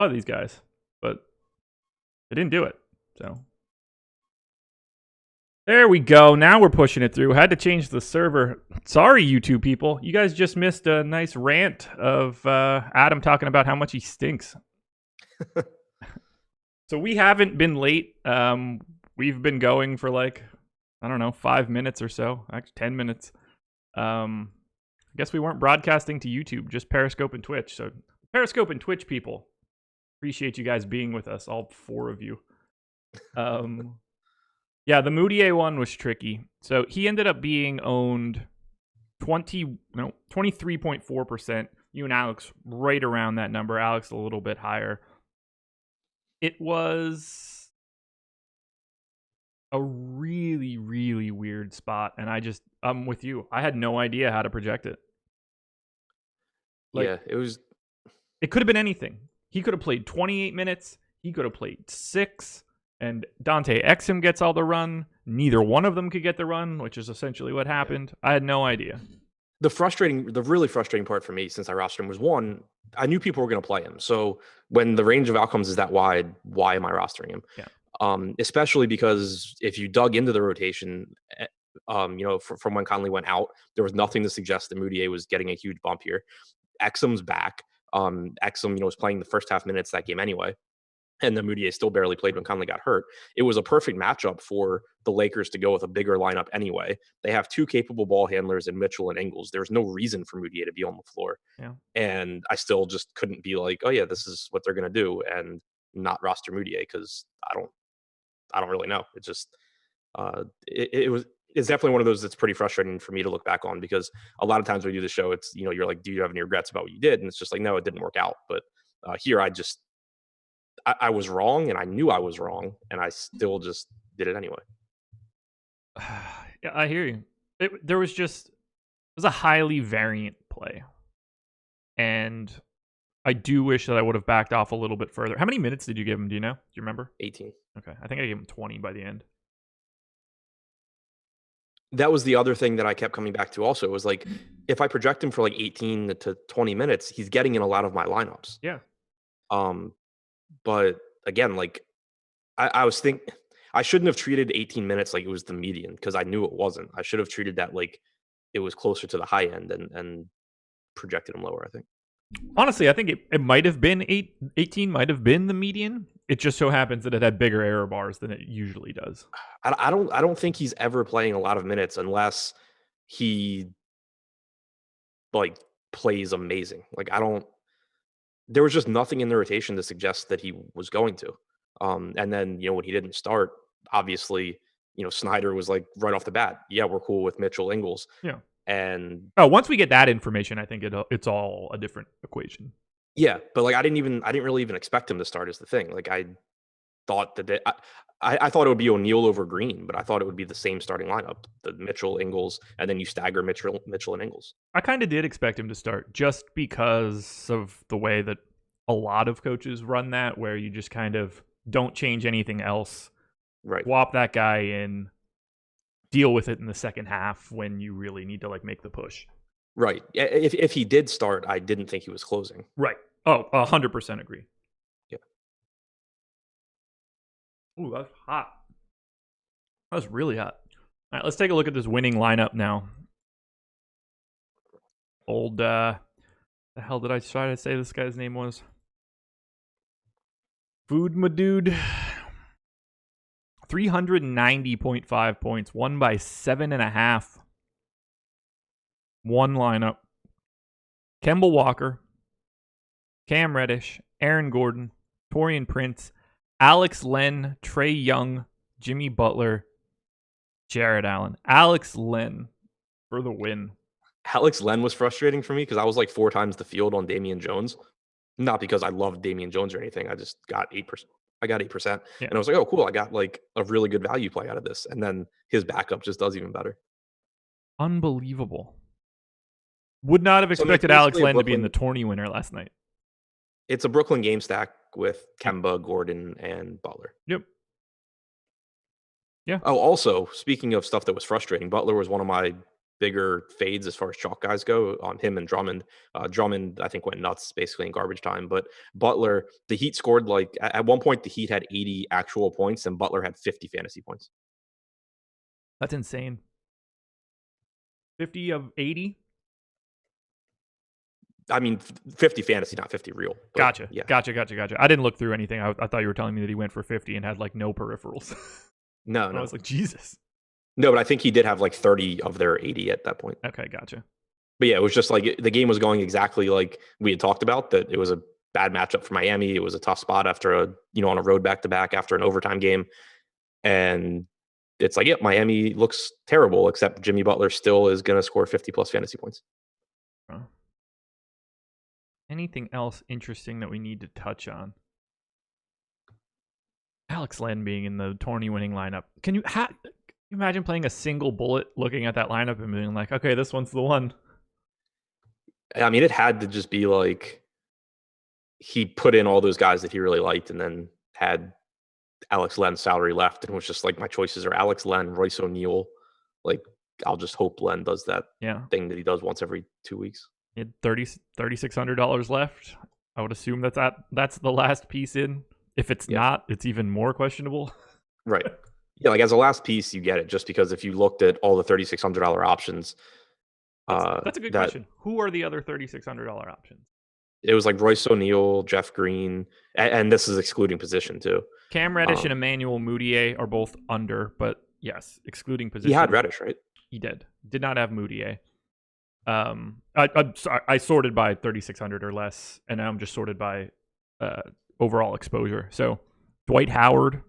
lot of these guys, but they didn't do it. So there we go. Now we're pushing it through. Had to change the server. Sorry, YouTube people. You guys just missed a nice rant of Adam talking about how much he stinks. So we haven't been late. We've been going for like, I don't know, 5 minutes or so. Actually, 10 minutes. I guess we weren't broadcasting to YouTube, just Periscope and Twitch. So Periscope and Twitch people, appreciate you guys being with us, all 4 of you. Yeah, the Moutier one was tricky. So he ended up being owned 23.4%. You and Alex right around that number. Alex a little bit higher. It was a really, really weird spot, and I'm with you. I had no idea how to project it. It could have been anything. He could have played 28 minutes. He could have played 6. And Dante Exum gets all the run. Neither one of them could get the run, which is essentially what happened. I had no idea. The really frustrating part for me since I rostered him was, one, I knew people were going to play him. So when the range of outcomes is that wide, why am I rostering him? Yeah. Especially because if you dug into the rotation, from when Conley went out, there was nothing to suggest that Moutier was getting a huge bump here. Exum's back. Exum, was playing the first half minutes that game anyway. And then Moutier still barely played when Conley got hurt. It was a perfect matchup for the Lakers to go with a bigger lineup anyway. They have 2 capable ball handlers in Mitchell and Ingles. There's no reason for Moutier to be on the floor. Yeah. And I still just couldn't be like, oh yeah, this is what they're going to do, and not roster Moutier because I don't really know. It just it's definitely one of those that's pretty frustrating for me to look back on, because a lot of times when we do the show, it's, you're like, do you have any regrets about what you did? And it's just like, no, it didn't work out. But here I was wrong, and I knew I was wrong, and I still just did it anyway. Yeah, I hear you. It was a highly variant play, and I do wish that I would have backed off a little bit further. How many minutes did you give him? Do you know? Do you remember? 18. Okay, I think I gave him 20 by the end. That was the other thing that I kept coming back to also, was like, if I project him for like 18 to 20 minutes, he's getting in a lot of my lineups. Yeah. But again, like I was thinking, I shouldn't have treated 18 minutes like it was the median, because I knew it wasn't. I should have treated that like it was closer to the high end and projected him lower, I think. Honestly, I think it might have been 18 might have been the median. It just so happens that it had bigger error bars than it usually does. I don't think he's ever playing a lot of minutes unless he like plays amazing. Like there was just nothing in the rotation to suggest that he was going to. And then, when he didn't start, obviously, Snyder was like right off the bat, yeah, we're cool with Mitchell, Ingles. Yeah. And once we get that information, I think it's all a different equation. Yeah, but like I didn't really even expect him to start, is the thing. Like I thought that I thought it would be O'Neal over Green, but I thought it would be the same starting lineup, the Mitchell, Ingles, and then you stagger Mitchell and Ingles. I kind of did expect him to start, just because of the way that a lot of coaches run that, where you just kind of don't change anything else. Right. Swap that guy in, deal with it in the second half when you really need to like make the push. Right. If he did start, I didn't think he was closing. Right. Oh, 100% agree. Yeah. Ooh, that's hot. That's really hot. All right, let's take a look at this winning lineup now. The hell did I try to say this guy's name was? Food my dude. 390.5 points, won by 7.5. One lineup. Kemba Walker, Cam Reddish, Aaron Gordon, Taurean Prince, Alex Len, Trae Young, Jimmy Butler, Jared Allen. Alex Len for the win. Alex Len was frustrating for me because I was like 4 times the field on Damian Jones. Not because I loved Damian Jones or anything. I just got 8%. I got 8%. Yeah. And I was like, oh, cool. I got like a really good value play out of this. And then his backup just does even better. Unbelievable. Would not have expected Alex Len to be in the tourney winner last night. It's a Brooklyn game stack with Kemba, Gordon, and Butler. Yep. Yeah. Oh, also, speaking of stuff that was frustrating, Butler was one of my bigger fades as far as chalk guys go on him and Drummond. Drummond, I think, went nuts basically in garbage time. But Butler, the Heat scored like at one point the Heat had 80 actual points and Butler had 50 fantasy points. That's insane. 50 of 80? I mean, 50 fantasy, not 50 real. Gotcha. Yeah. Gotcha. I didn't look through anything. I thought you were telling me that he went for 50 and had like no peripherals. No. I was like, Jesus. No, but I think he did have like 30 of their 80 at that point. Okay, gotcha. But yeah, it was just like the game was going exactly like we had talked about, that it was a bad matchup for Miami. It was a tough spot after on a road back-to-back after an overtime game. And it's like, Miami looks terrible, except Jimmy Butler still is going to score 50-plus fantasy points. Anything else interesting that we need to touch on? Alex Len being in the tourney winning lineup. Can you imagine playing a single bullet, looking at that lineup and being like, okay, this one's the one? I mean, it had to just be like he put in all those guys that he really liked and then had Alex Len's salary left and was just like, my choices are Alex Len, Royce O'Neal. Like, I'll just hope Len does that thing that he does once every 2 weeks. He had $3,600 left. I would assume that's the last piece in. If it's not, it's even more questionable. Right. Yeah, like as a last piece, you get it just because if you looked at all the $3,600 options. That's a good question. Who are the other $3,600 options? It was like Royce O'Neal, Jeff Green, and this is excluding position too. Cam Reddish and Emmanuel Mudiay are both under, but yes, excluding position. He had Reddish, right? He did not have Mudiay. I sorted by 3,600 or less, and now I'm just sorted by overall exposure. So Dwight Howard,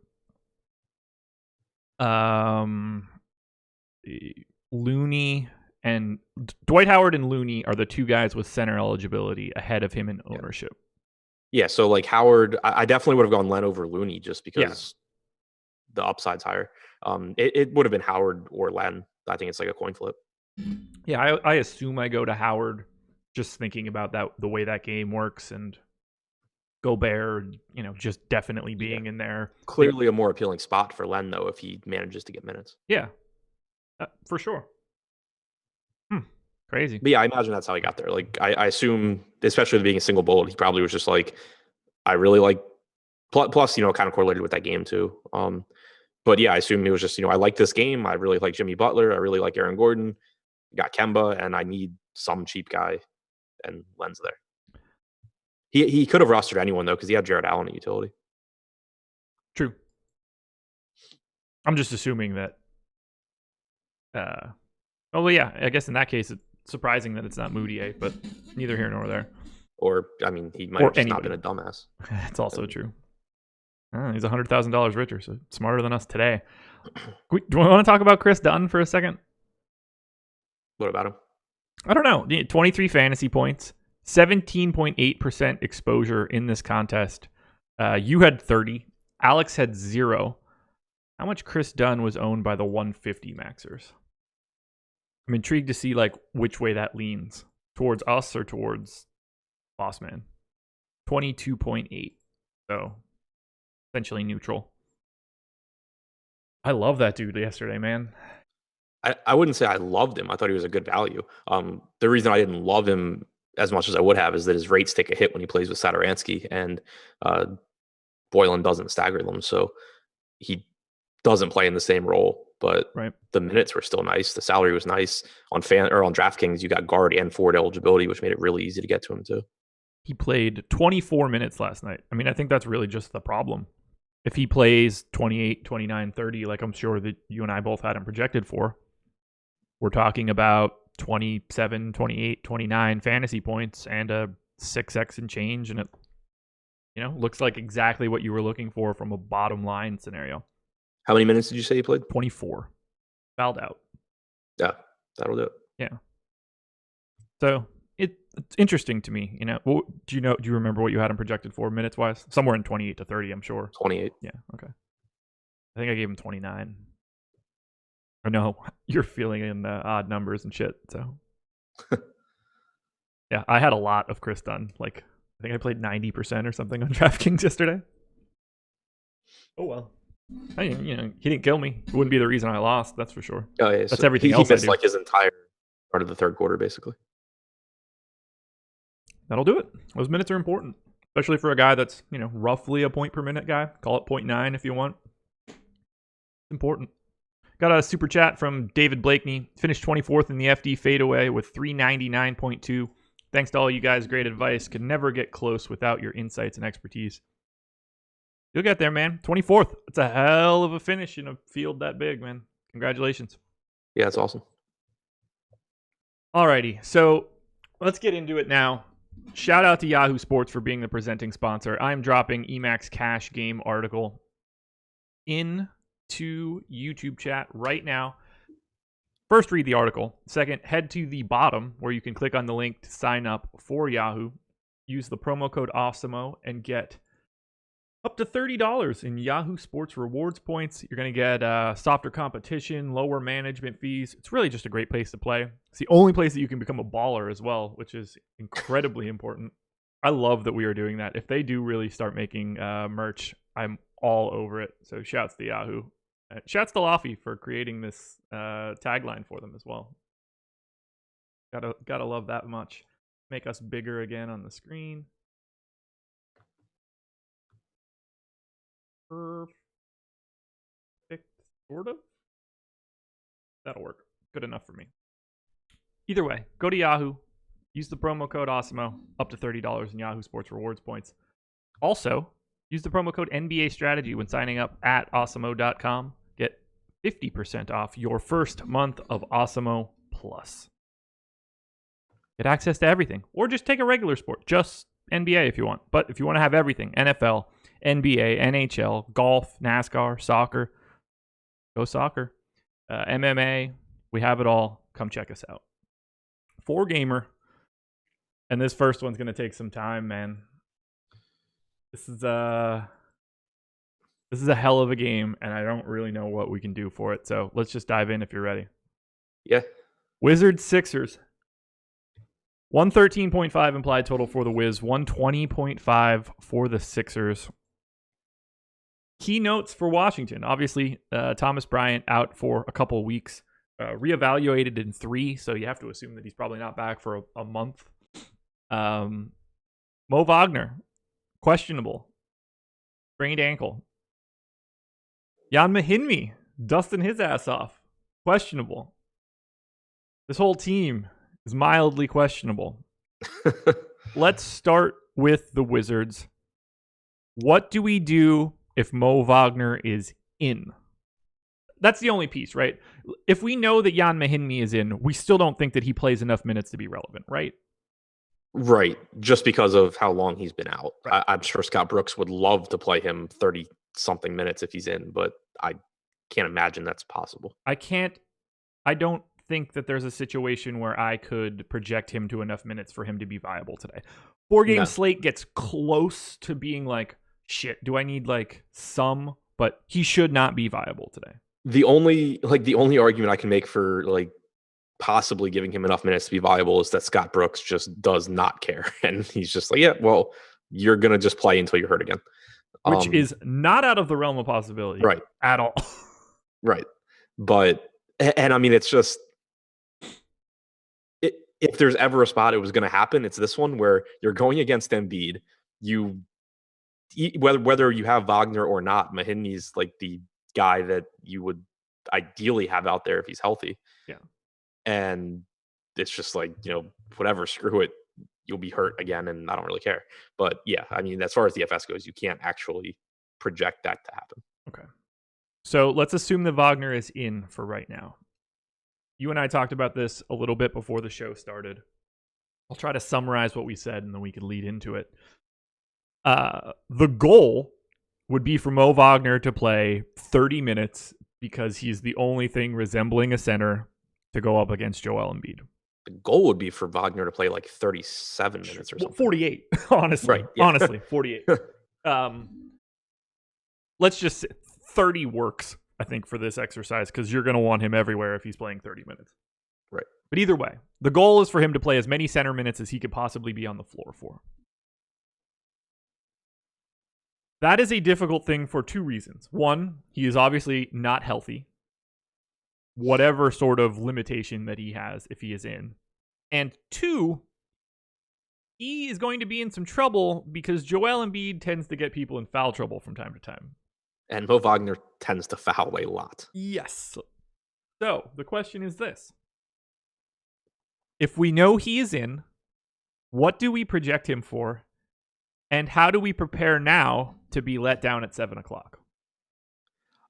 Looney, and Dwight Howard and Looney are the two guys with center eligibility ahead of him in ownership. Yeah, so like Howard, I definitely would have gone Len over Looney just because the upside's higher. It would have been Howard or Len. I think it's like a coin flip. Yeah, I assume I go to Howard, just thinking about the way that game works, and Gobert, just definitely being in there. Clearly a more appealing spot for Len, though, if he manages to get minutes. Yeah, for sure. Crazy. But yeah, I imagine that's how he got there. Like, I assume, especially with being a single bullet, he probably was just like, I really like, plus, kind of correlated with that game too. But yeah, I assume he was just, I like this game. I really like Jimmy Butler. I really like Aaron Gordon. Got Kemba, and I need some cheap guy, and Len's there. He could have rostered anyone, though, because he had Jared Allen at utility. True. I'm just assuming that. I guess in that case, it's surprising that it's not Mudiay, but neither here nor there. Or, I mean, he might have just not been a dumbass. That's also true. He's $100,000 richer, so smarter than us today. Do you want to talk about Chris Dunn for a second? What about him? I don't know. 23 fantasy points, 17.8% exposure in this contest. You had 30. Alex had 0. How much Chris Dunn was owned by the 150 maxers? I'm intrigued to see which way that leans, towards us or towards Bossman. 22.8. So essentially neutral. I love that dude yesterday, man. I wouldn't say I loved him. I thought he was a good value. The reason I didn't love him as much as I would have is that his rates take a hit when he plays with Satoransky, and Boylan doesn't stagger them. So he doesn't play in the same role, but the minutes were still nice. The salary was nice. On DraftKings, you got guard and forward eligibility, which made it really easy to get to him too. He played 24 minutes last night. I mean, I think that's really just the problem. If he plays 28, 29, 30, like I'm sure that you and I both had him projected for, we're talking about 27, 28, 29 fantasy points and a 6x and change, and it looks like exactly what you were looking for from a bottom line scenario. How many minutes did you say he played? 24. Fouled out. Yeah, that'll do it. Yeah. So it's interesting to me. Do you remember what you had him projected for minutes wise? Somewhere in 28 to 30, I'm sure. 28. Yeah. Okay. I think I gave him 29. I know you're feeling in the odd numbers and shit. So yeah, I had a lot of Chris Dunn. I think I played 90% or something on DraftKings yesterday. Oh well. He didn't kill me. It wouldn't be the reason I lost. That's for sure. Oh yeah, that's everything else. He missed his entire Part of the third quarter, basically. That'll do it. Those minutes are important, especially for a guy that's, roughly a point per minute guy. Call it 0.9 if you want. It's important. Got a super chat from David Blakeney. Finished 24th in the FD fadeaway with 399.2. Thanks to all you guys. Great advice. Could never get close without your insights and expertise. You'll get there, man. 24th. It's a hell of a finish in a field that big, man. Congratulations. Yeah, it's awesome. Alrighty, so let's get into it now. Shout out to Yahoo Sports for being the presenting sponsor. I'm dropping Emacs Cash Game article into YouTube chat right now. First, read the article. Second, head to the bottom where you can click on the link to sign up for Yahoo. Use the promo code AWESOMO and get up to $30 in Yahoo Sports rewards points. You're going to get softer competition, lower management fees. It's really just a great place to play. It's the only place that you can become a baller as well, which is incredibly important. I love that we are doing that. If they do really start making merch, I'm all over it. So shouts to Yahoo. Shouts to Laffy for creating this tagline for them as well. Gotta love that much. Make us bigger again on the screen. Perfect, sort of. That'll work. Good enough for me. Either way, go to Yahoo. Use the promo code AWESOMO. Up to $30 in Yahoo Sports rewards points. Also, use the promo code NBA Strategy when signing up at awesemo.com. Get 50% off your first month of Awesemo Plus. Get access to everything. Or just take a regular sport. Just NBA if you want. But if you want to have everything, NFL, NBA, NHL, golf, NASCAR, soccer, go soccer, MMA, we have it all. Come check us out. 4-gamer. And this first one's going to take some time, man. This is a hell of a game, and I don't really know what we can do for it. So let's just dive in if you're ready. Yeah. Wizards Sixers. 113.5 implied total for the Wiz. 120.5 for the Sixers. Key notes for Washington. Obviously, Thomas Bryant out for a couple of weeks. Reevaluated in 3, so you have to assume that he's probably not back for a month. Mo Wagner, questionable. Sprained ankle. Jan Mahinmi, dusting his ass off. Questionable. This whole team is mildly questionable. Let's start with the Wizards. What do we do if Mo Wagner is in? That's the only piece, right? If we know that Jan Mahinmi is in, we still don't think that he plays enough minutes to be relevant, right? Right. Just because of how long he's been out. Right. I'm sure Scott Brooks would love to play him 30-something minutes if he's in, but I can't imagine that's possible. I don't think that there's a situation where I could project him to enough minutes for him to be viable today. 4-game slate gets close to being like, shit, do I need like some? But he should not be viable today. The only argument I can make for like possibly giving him enough minutes to be viable is that Scott Brooks just does not care. And he's just like, yeah, well, you're going to just play until you're hurt again. Which is not out of the realm of possibility. Right. At all. Right. But, and I mean, it's just, if there's ever a spot it was going to happen, it's this one where you're going against Embiid. Whether you have Wagner or not, Mahinmi's like the guy that you would ideally have out there if he's healthy. Yeah. And it's just like, whatever, screw it. You'll be hurt again, and I don't really care. But yeah, I mean, as far as DFS goes, you can't actually project that to happen. Okay. So let's assume that Wagner is in for right now. You and I talked about this a little bit before the show started. I'll try to summarize what we said, and then we can lead into it. The goal would be for Mo Wagner to play 30 minutes because he's the only thing resembling a center to go up against Joel Embiid. The goal would be for Wagner to play like 37 minutes or something. 48, honestly. Right, yeah. Honestly, 48. Let's just say 30 works, I think, for this exercise because you're going to want him everywhere if he's playing 30 minutes. Right. But either way, the goal is for him to play as many center minutes as he could possibly be on the floor for. That is a difficult thing for 2 reasons. One, he is obviously not healthy. whatever sort of limitation that he has if he is in. And 2, he is going to be in some trouble because Joel Embiid tends to get people in foul trouble from time to time. And Mo Wagner tends to foul a lot. Yes. So the question is this. If we know he is in, what do we project him for? And how do we prepare now to be let down at 7 o'clock?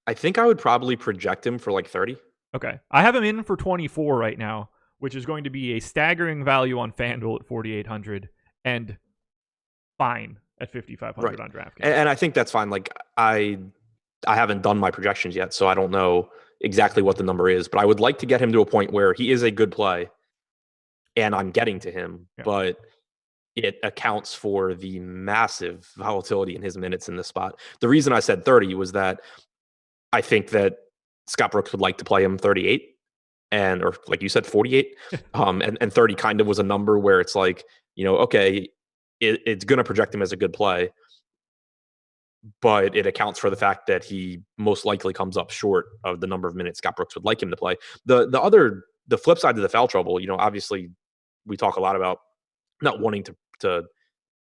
I think I would probably project him for like 30. Okay. I have him in for 24 right now, which is going to be a staggering value on FanDuel at 4,800 and fine at 5,500 on DraftKings. And I think that's fine. Like I haven't done my projections yet, so I don't know exactly what the number is, but I would like to get him to a point where he is a good play and I'm getting to him, but it accounts for the massive volatility in his minutes in this spot. The reason I said 30 was that I think that Scott Brooks would like to play him 38 or like you said, 48. And 30 kind of was a number where it's like, okay, it's going to project him as a good play, but it accounts for the fact that he most likely comes up short of the number of minutes Scott Brooks would like him to play. The flip side of the foul trouble, obviously we talk a lot about not wanting to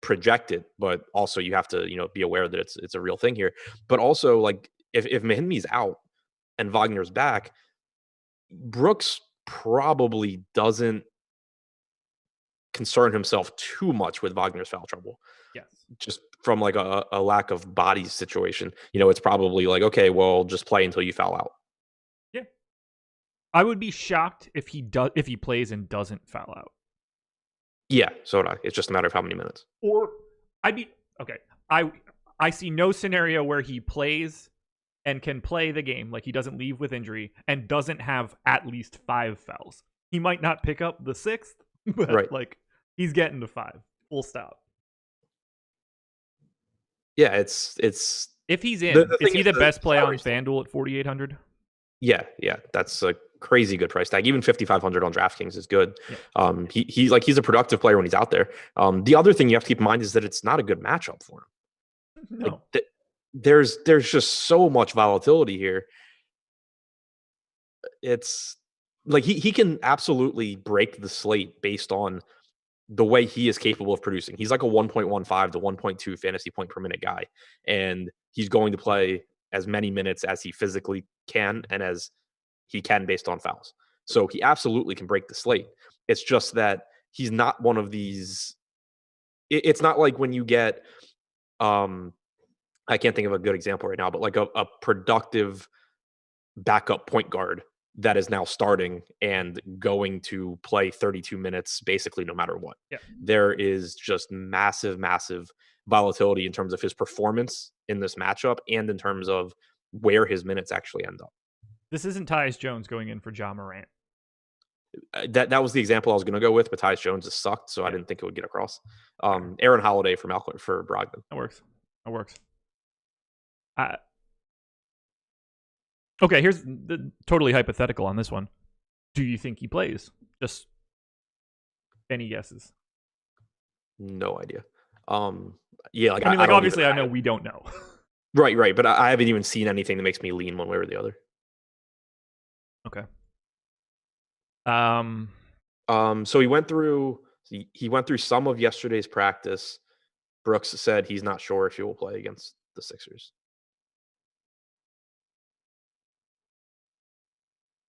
project it, but also you have to, be aware that it's a real thing here. But also, like, if Mahinmi's out and Wagner's back, Brooks probably doesn't concern himself too much with Wagner's foul trouble. Yes. Just from like a lack of bodies situation. It's probably like, okay, well, just play until you foul out. Yeah. I would be shocked if he plays and doesn't foul out. Yeah, so would I. It's just a matter of how many minutes. Or I see no scenario where he plays and can play the game, like he doesn't leave with injury and doesn't have at least 5 fouls. He might not pick up the 6th, but like he's getting to 5. Full stop. Yeah, it's if he's in, is he the best play on FanDuel at 4,800? Yeah, that's a crazy good price tag. Even 5,500 on DraftKings is good. Yeah. He's a productive player when he's out there. The other thing you have to keep in mind is that it's not a good matchup for him. No. Like, there's just so much volatility here. It's like he can absolutely break the slate based on the way he is capable of producing. He's like a 1.15 to 1.2 fantasy point per minute guy, and he's going to play as many minutes as he physically can and as he can based on fouls. So he absolutely can break the slate. It's just that he's not one of these. It's not like when you get, I can't think of a good example right now, but like a productive backup point guard that is now starting and going to play 32 minutes basically no matter what. Yeah. There is just massive volatility in terms of his performance in this matchup and in terms of where his minutes actually end up. This isn't Tyus Jones going in for Ja Morant. That was the example I was going to go with, but Tyus Jones has sucked, so I didn't think it would get across. Aaron Holiday for Brogdon. That works. Okay, here's the totally hypothetical on this one. Do you think he plays? Just any guesses? No idea. Yeah, like I obviously I know we don't know. Right, but I haven't even seen anything that makes me lean one way or the other. Okay. So he went through some of yesterday's practice. Brooks said he's not sure if he will play against the Sixers.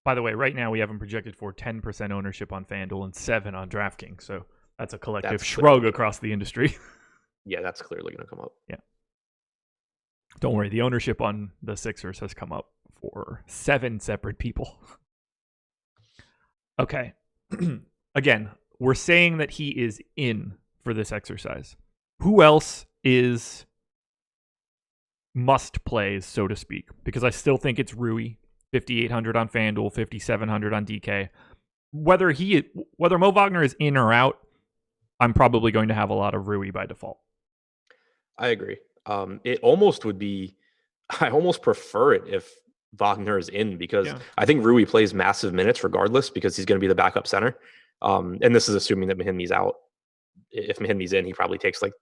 By the way, right now we have him projected for 10% ownership on FanDuel and 7 on DraftKings. So that's a collective shrug across the industry. Yeah, that's clearly going to come up. Yeah. Don't worry, the ownership on the Sixers has come up for 7 separate people. Okay. Again, we're saying that he is in for this exercise. Who else is must plays, so to speak? Because I still think it's Rui, 5,800 on FanDuel, 5,700 on DK. Whether Mo Wagner is in or out, I'm probably going to have a lot of Rui by default. I agree. It almost would be, I almost prefer it if Wagner is in, because I think Rui plays massive minutes regardless, because he's going to be the backup center. And this is assuming that Mahinmi's out. If Mahinmi's in, he probably takes like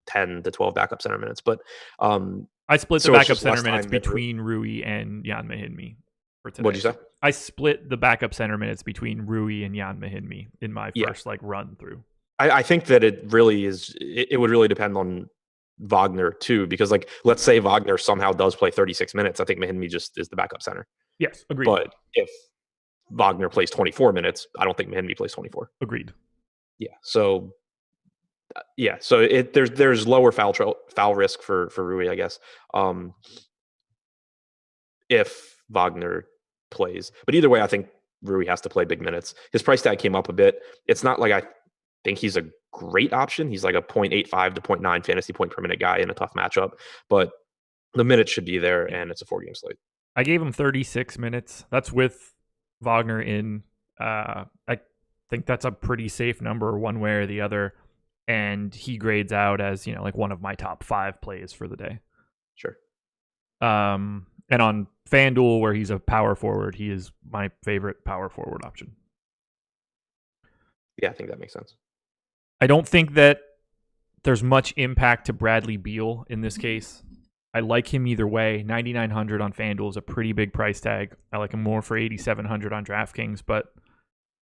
10 to 12 backup center minutes. But I split the backup center minutes between Rui and Jan Mahinmi. What'd you say? I split the backup center minutes between Rui and Jan Mahinmi in my Yeah. first run through. I think that it really is. It would really depend on Wagner too, because let's say Wagner somehow does play 36 minutes. I think Mahinmi just is the backup center. Yes, agreed. But if Wagner plays 24 minutes, I don't think Mahinmi plays 24. Agreed. Yeah. So there's lower foul risk for Rui, I guess. If Wagner plays, but either way, I think Rui has to play big minutes. His price tag came up a bit. It's not like I think he's a great option. He's like a 0.85 to 0.9 fantasy point per minute guy in a tough matchup, but the minutes should be there, and it's a 4-game slate. I gave him 36 minutes. That's with Wagner in. I think that's a pretty safe number one way or the other. And he grades out as, one of my top 5 plays for the day. Sure. And on FanDuel, where he's a power forward, he is my favorite power forward option. Yeah, I think that makes sense. I don't think that there's much impact to Bradley Beal in this case. I like him either way. 9,900 on FanDuel is a pretty big price tag. I like him more for 8,700 on DraftKings, but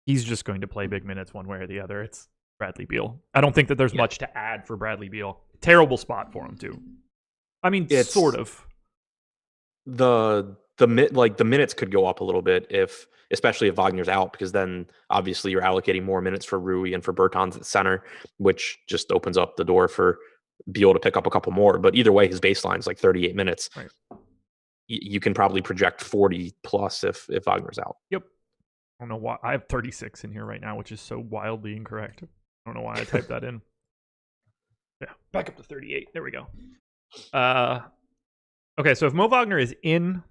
he's just going to play big minutes one way or the other. It's Bradley Beal. I don't think that there's much to add for Bradley Beal. Terrible spot for him too. I mean, it's sort of. The minutes could go up a little bit especially if Wagner's out, because then obviously you're allocating more minutes for Rui and for Bertans at center, which just opens up the door for Beal to pick up a couple more. But either way, his baseline is like 38 minutes. Right. You can probably project 40 plus if Wagner's out. Yep. I don't know why. I have 36 in here right now, which is so wildly incorrect. I don't know why I typed that in. Yeah, back up to 38. There we go. Okay, so if Mo Wagner is in,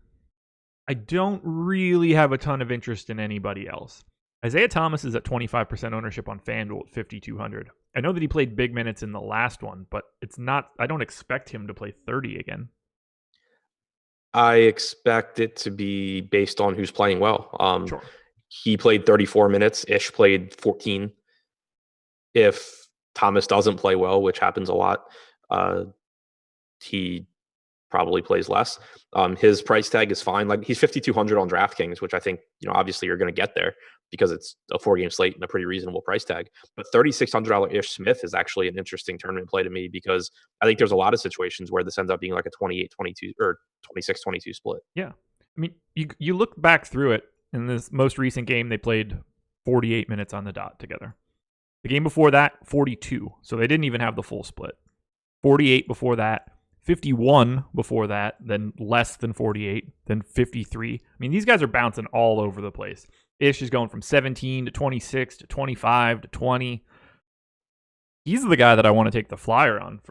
I don't really have a ton of interest in anybody else. Isaiah Thomas is at 25% ownership on FanDuel at 5,200. I know that he played big minutes in the last one, but it's not. I don't expect him to play 30 again. I expect it to be based on who's playing well. Sure. He played 34 minutes. Ish played 14. If Thomas doesn't play well, which happens a lot, he probably plays less. His price tag is fine. Like, he's 5,200 on DraftKings, which I think, obviously you're going to get there because it's a 4-game slate and a pretty reasonable price tag. But $3,600 Ish Smith is actually an interesting tournament play to me, because I think there's a lot of situations where this ends up being like a 28-22 or 26-22 split. Yeah. I mean, you look back through it. In this most recent game, they played 48 minutes on the dot together. The game before that, 42. So they didn't even have the full split. 48 before that, 51 before that, then less than 48, then 53. I mean, these guys are bouncing all over the place. Ish is going from 17 to 26 to 25 to 20. He's the guy that I want to take the flyer on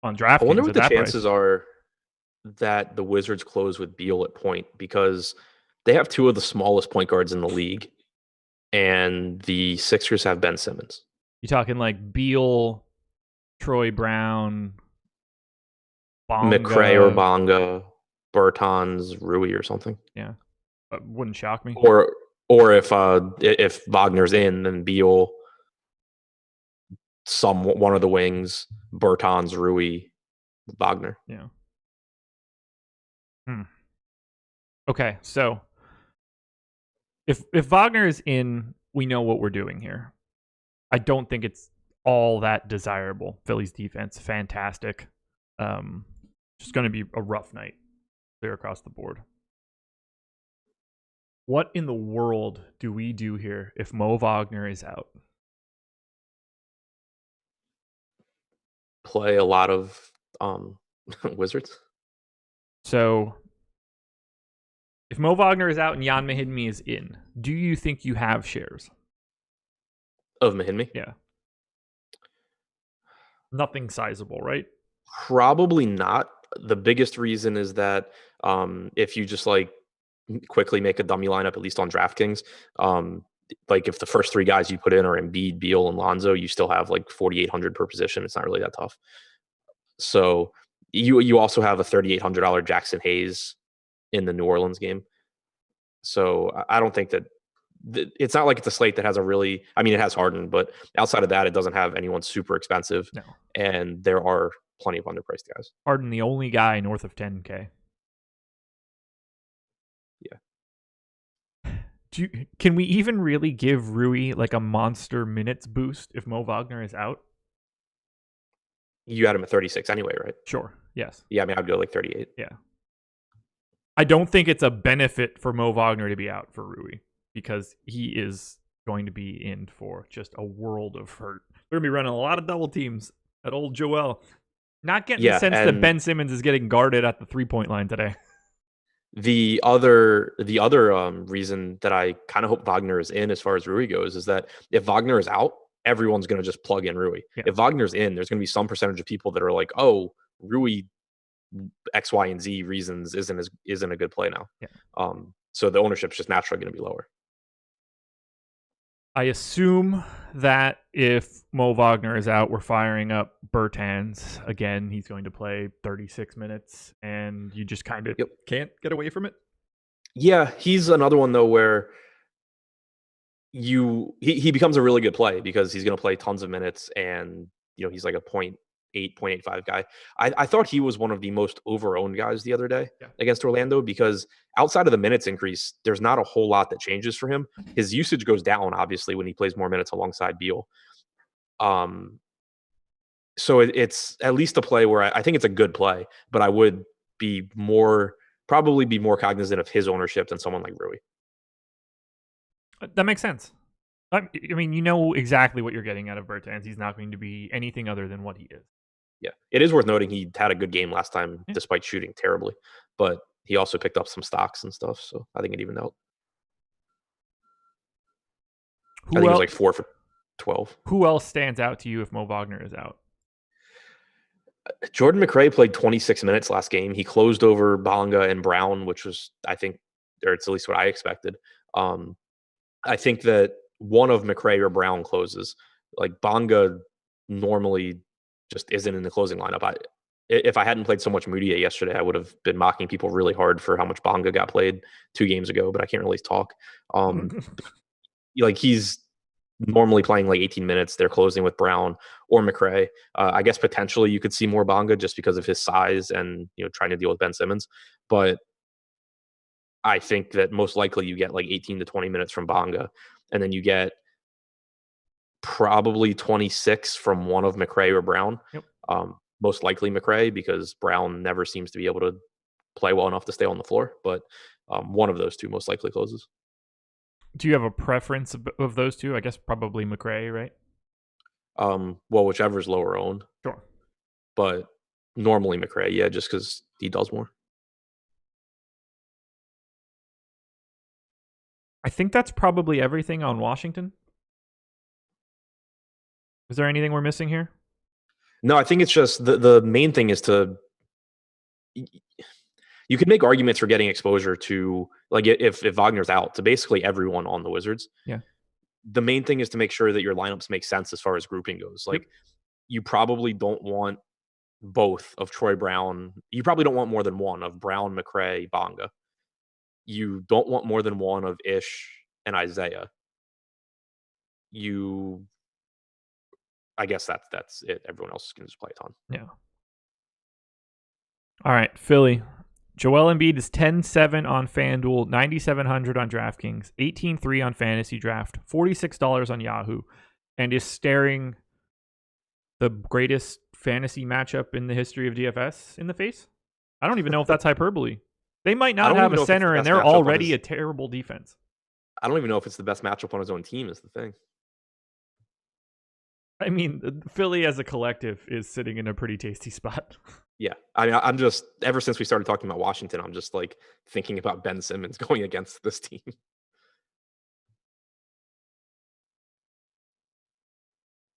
DraftKings. I wonder what the chances are that the Wizards close with Beal at point, because they have 2 of the smallest point guards in the league, and the Sixers have Ben Simmons. You talking like Beal, Troy Brown, Bonga, McRae or Bonga, Bertans, Rui or something. Yeah, wouldn't shock me. Or if Wagner's in, then Beal, one of the wings, Bertans, Rui, Wagner. Yeah. Okay, so if Wagner is in, we know what we're doing here. I don't think it's all that desirable. Philly's defense, fantastic. Just going to be a rough night there across the board. What in the world do we do here if Mo Wagner is out? Play a lot of Wizards. So if Mo Wagner is out and Jan Mahinmi is in, do you think you have shares of Mahinmi? Yeah. Nothing sizable, right? Probably not. The biggest reason is that if you just quickly make a dummy lineup, at least on DraftKings, if the first 3 guys you put in are Embiid, Beal, and Lonzo, you still have 4,800 per position. It's not really that tough. So you also have a $3,800 Jackson Hayes in the New Orleans game. So I don't think that it's not like it's a slate that has it has Harden, but outside of that, it doesn't have anyone super expensive. No. And there are plenty of underpriced guys. Harden, the only guy north of 10K. Yeah. Can we even really give Rui like a monster minutes boost if Mo Wagner is out? You had him at 36 anyway, right? Sure. Yes. Yeah, I mean, I'd go like 38. Yeah. I don't think it's a benefit for Mo Wagner to be out for Rui because he is going to be in for just a world of hurt. They're going to be running a lot of double teams at old Joel. Not getting the sense that Ben Simmons is getting guarded at the 3-point line today. The other reason that I kind of hope Wagner is in as far as Rui goes is that if Wagner is out, everyone's going to just plug in Rui. Yeah. If Wagner's in, there's going to be some percentage of people that are like, oh, Rui X, Y, and Z reasons isn't a good play now. Yeah. So the ownership's just naturally going to be lower. I assume that if Mo Wagner is out, we're firing up Bertans again. He's going to play 36 minutes, and you just kind of can't get away from it. Yeah, he's another one though where he becomes a really good play because he's going to play tons of minutes, and he's like a 0.8, 0.85 guy. I thought he was one of the most over-owned guys the other day against Orlando because outside of the minutes increase, there's not a whole lot that changes for him. His usage goes down, obviously, when he plays more minutes alongside Beal. So it's at least a play where I think it's a good play, but I would probably be more cognizant of his ownership than someone like Rui. That makes sense. I mean, you know exactly what you're getting out of Bertans. He's not going to be anything other than what he is. Yeah, it is worth noting he had a good game last time despite shooting terribly, but he also picked up some stocks and stuff, so I think it evened out. I think it was like 4 for 12. Who else stands out to you if Mo Wagner is out? Jordan McRae played 26 minutes last game. He closed over Bonga and Brown, which was, I think, or it's at least what I expected. I think that one of McRae or Brown closes. Like Bonga normally just isn't in the closing lineup. If I hadn't played so much Mudiay yesterday, I would have been mocking people really hard for how much Bonga got played 2 games ago, but I can't really talk. Like he's normally playing like 18 minutes. They're closing with Brown or McRae. I guess potentially you could see more Bonga just because of his size and trying to deal with Ben Simmons. But I think that most likely you get like 18 to 20 minutes from Bonga, and then you get probably 26 from one of McRae or Brown. Yep. Most likely McRae because Brown never seems to be able to play well enough to stay on the floor. But one of those two most likely closes. Do you have a preference of those two? I guess probably McRae, right? Well, whichever's lower owned. Sure. But normally McRae, yeah, just because he does more. I think that's probably everything on Washington. Is there anything we're missing here? No, I think it's just the main thing is you could make arguments for getting exposure to, like, if Wagner's out, to basically everyone on the Wizards. Yeah. The main thing is to make sure that your lineups make sense as far as grouping goes. Like, you probably don't want both of Troy Brown. You probably don't want more than one of Brown, McRae, Bonga. You don't want more than one of Ish and Isaiah. I guess that's it. Everyone else can just play a ton. Yeah. All right, Philly. Joel Embiid is 10-7 on FanDuel, 9,700 on DraftKings, 18-3 on Fantasy Draft, $46 on Yahoo, and is staring the greatest fantasy matchup in the history of DFS in the face. I don't even know if that's hyperbole. They might not have a center, and they're already a terrible defense. I don't even know if it's the best matchup on his own team is the thing. I mean, Philly as a collective is sitting in a pretty tasty spot. Yeah. I mean, I'm just, ever since we started talking about Washington, I'm just like thinking about Ben Simmons going against this team.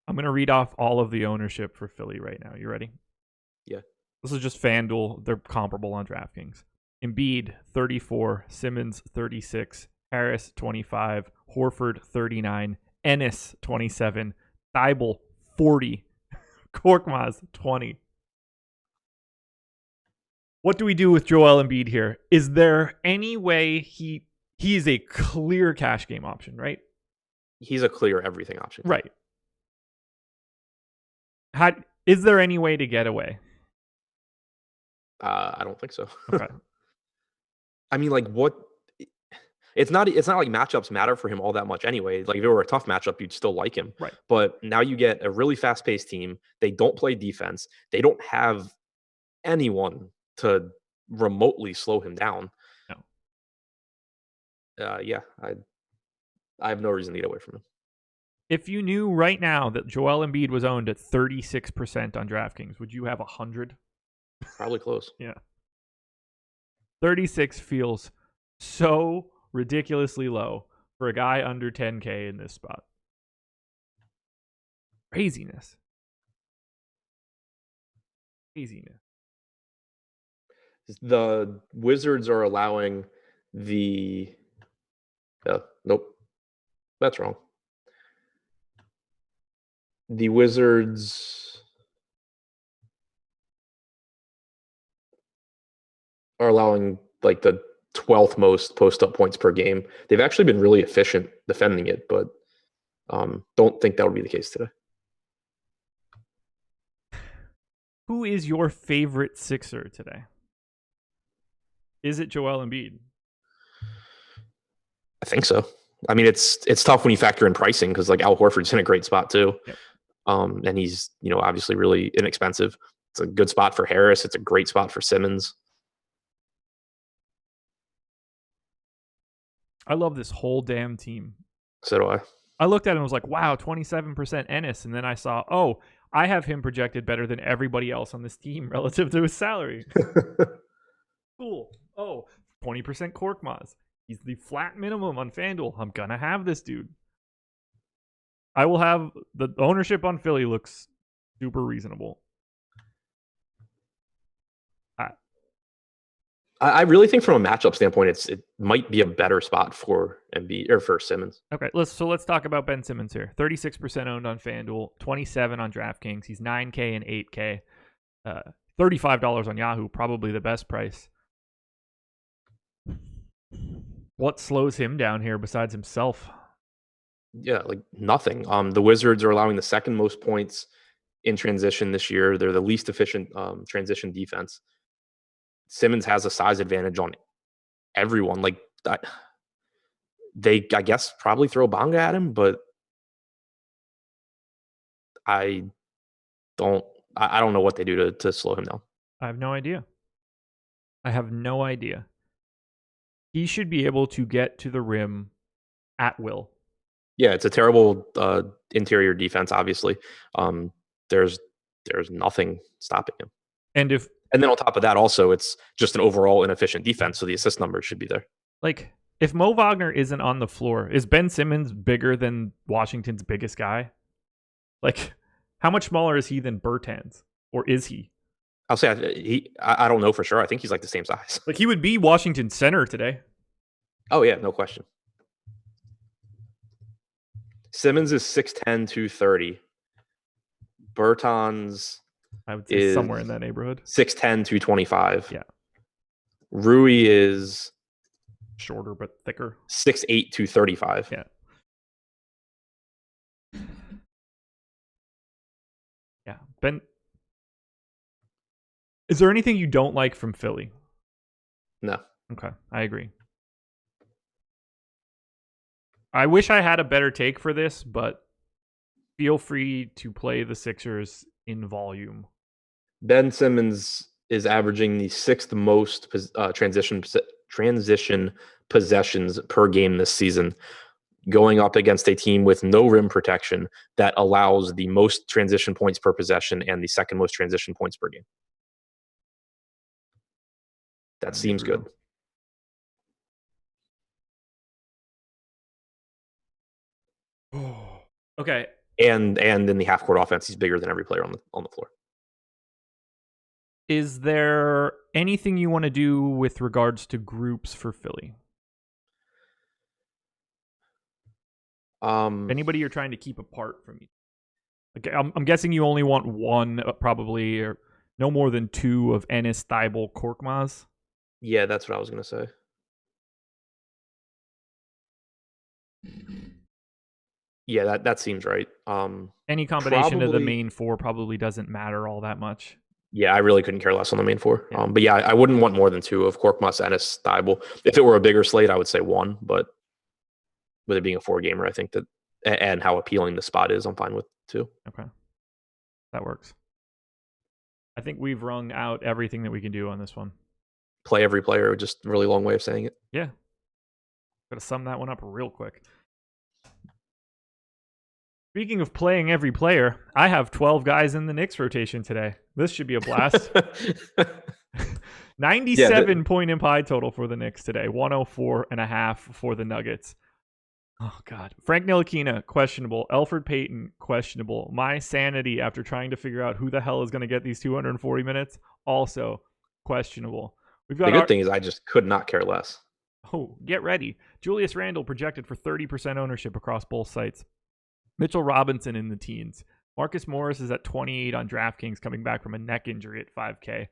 I'm going to read off all of the ownership for Philly right now. You ready? Yeah. This is just FanDuel. They're comparable on DraftKings. Embiid, 34. Simmons, 36. Harris, 25. Horford, 39. Ennis, 27. Thibault, 40. Korkmaz, 20. What do we do with Joel Embiid here? Is there any way he's a clear cash game option, right? He's a clear everything option. Right. Is there any way to get away? I don't think so. Okay. I mean, like, what? It's not like matchups matter for him all that much anyway. Like if it were a tough matchup, you'd still like him. Right. But now you get a really fast-paced team. They don't play defense. They don't have anyone to remotely slow him down. No. Yeah, I have no reason to get away from him. If you knew right now that Joel Embiid was owned at 36% on DraftKings, would you have 100? Probably close. Yeah. 36 feels so ridiculously low for a guy under 10K in this spot. Craziness. The Wizards are allowing the nope, that's wrong. The Wizards are allowing like the 12th most post-up points per game. They've actually been really efficient defending it, but don't think that would be the case today. Who is your favorite Sixer today? Is it Joel Embiid? I think so. I mean, it's tough when you factor in pricing because like Al Horford's in a great spot too. Yep. And he's, obviously really inexpensive. It's a good spot for Harris. It's a great spot for Simmons. I love this whole damn team. So do I. I looked at it and was like, wow, 27% Ennis. And then I saw, oh, I have him projected better than everybody else on this team relative to his salary. Cool. Oh, 20% Korkmaz. He's the flat minimum on FanDuel. I'm going to have this dude. I will have the ownership on Philly looks super reasonable. I really think from a matchup standpoint, it might be a better spot for Embiid or for Simmons. Okay, let's talk about Ben Simmons here. 36% owned on FanDuel, 27 on DraftKings. He's 9K and 8K. $35 on Yahoo, probably the best price. What slows him down here besides himself? Yeah, like nothing. The Wizards are allowing the second most points in transition this year. They're the least efficient transition defense. Simmons has a size advantage on everyone. Like that, I guess, probably throw Bonga at him, but I don't know what they do to slow him down. I have no idea. He should be able to get to the rim at will. Yeah, it's a terrible interior defense. Obviously, there's nothing stopping him. And then on top of that, also, it's just an overall inefficient defense, so the assist numbers should be there. Like, if Mo Wagner isn't on the floor, is Ben Simmons bigger than Washington's biggest guy? Like, how much smaller is he than Bertans? Or is he? I'll say I don't know for sure. I think he's like the same size. Like, he would be Washington's center today. Oh, yeah, no question. Simmons is 6'10", 230. Bertans... I would say somewhere in that neighborhood. 6'10", 225. Yeah. Rui is shorter but thicker. 6'8", 235. Yeah. Yeah. Ben, is there anything you don't like from Philly? No. Okay, I agree. I wish I had a better take for this, but feel free to play the Sixers in volume. Ben Simmons is averaging the sixth most transition possessions per game this season, going up against a team with no rim protection that allows the most transition points per possession and the second most transition points per game. That seems good. Okay. And in the half court offense, he's bigger than every player on the floor. Is there anything you want to do with regards to groups for Philly? Anybody you're trying to keep apart from you? Okay, I'm guessing you only want one, probably, or no more than two of Ennis, Thibault, Korkmaz. Yeah, that's what I was going to say. Yeah, that seems right. Any combination of the main four probably doesn't matter all that much. Yeah, I really couldn't care less on the main four. Yeah. But yeah, I wouldn't want more than two of Korkmaz, Ennis, Thibault. If it were a bigger slate, I would say one. But with it being a 4-gamer, I think that, and how appealing the spot is, I'm fine with two. Okay. That works. I think we've wrung out everything that we can do on this one. Play every player, just a really long way of saying it. Yeah. Gotta sum that one up real quick. Speaking of playing every player, I have 12 guys in the Knicks rotation today. This should be a blast. 97 point implied total for the Knicks today. 104.5 for the Nuggets. Oh, God. Frank Ntilikina, questionable. Elfrid Payton, questionable. My sanity after trying to figure out who the hell is going to get these 240 minutes, also questionable. We've got the good thing is I just could not care less. Oh, get ready. Julius Randle projected for 30% ownership across both sites. Mitchell Robinson in the teens. Marcus Morris is at 28 on DraftKings, coming back from a neck injury at 5K.